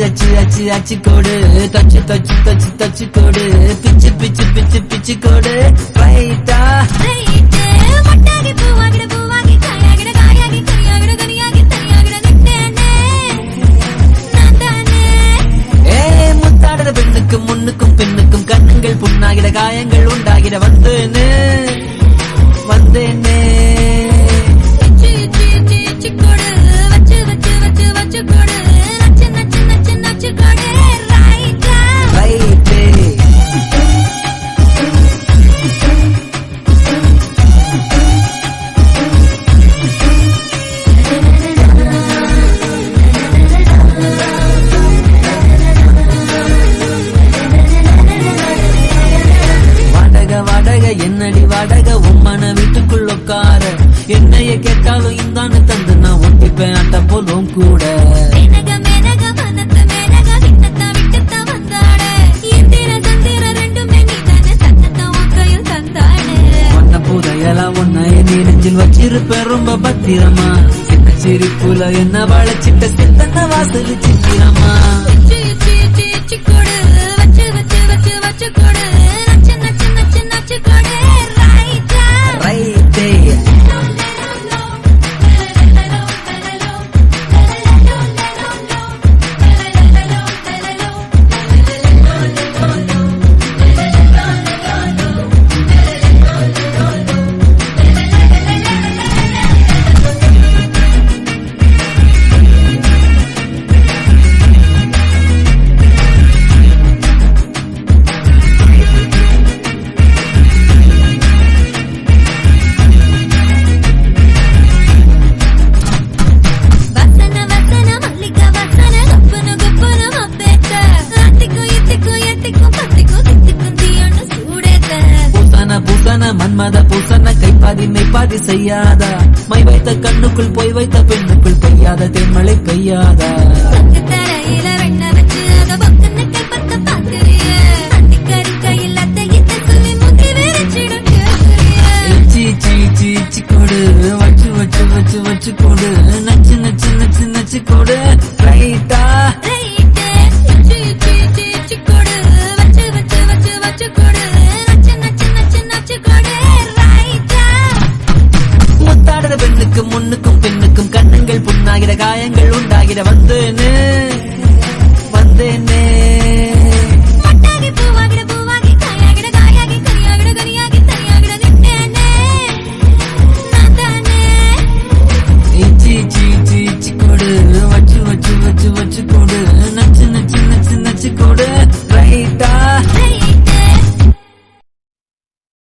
அச்சு அச்சு அச்சு கோடு தச்சு தச்சு தச்சு தச்சு கோடு பிச்சு பிச்சு பிச்சு பிச்சு கோடு ரைட்டா மொட்டாகி பூவாகிட பூவாகி காயாகிட காயாகி கரியாகிட கரியாகி தனியாகிட நிட்டேனே நான் தானே. முத்தாடுற பெண்ணுக்கும் முன்னுக்கும் பெண்ணுக்கும் கண்ணுங்கள் புண்ணாகிட காயங்கள் உண்டாகிட வந்தேனே வந்தேனே. என்னடி வாடகை உம்மன வீட்டுக்குள்ள உட்கார என்னைய கேட்டாலும் இந்தான்னு தந்து நான் ஒட்டிப்பேன் அட்ட போலும் கூட. ஒன்ன புதையலாம் ஒன்ன நீ நெஞ்சில் வச்சிருப்பேன் ரொம்ப பத்திரமா. சின்ன சிரிப்புல என்ன வளைச்சிட்ட சித்தன வாசல் சித்திரமா. மன்மத பூசன கைப்பாதி மெய்ப்பாதி செய்யாதா. மை வைத்த கண்ணுக்குள் போய் வைத்த பெண்ணுக்குள் பெய்யாத தேன்மழை பெய்யாதா. கொடு வச்சு வச்சு வச்சு வச்சு கொடு நச்சு நச்சு நச்சு நச்சு கொடு ரைட்டா. முத்தாடுற பெண்ணுக்கும் முன்னுக்கும் பெண்ணுக்கும் கண்ணுங்கள் புண்ணாகிற காயங்கள் உண்டாகிற வந்தேனே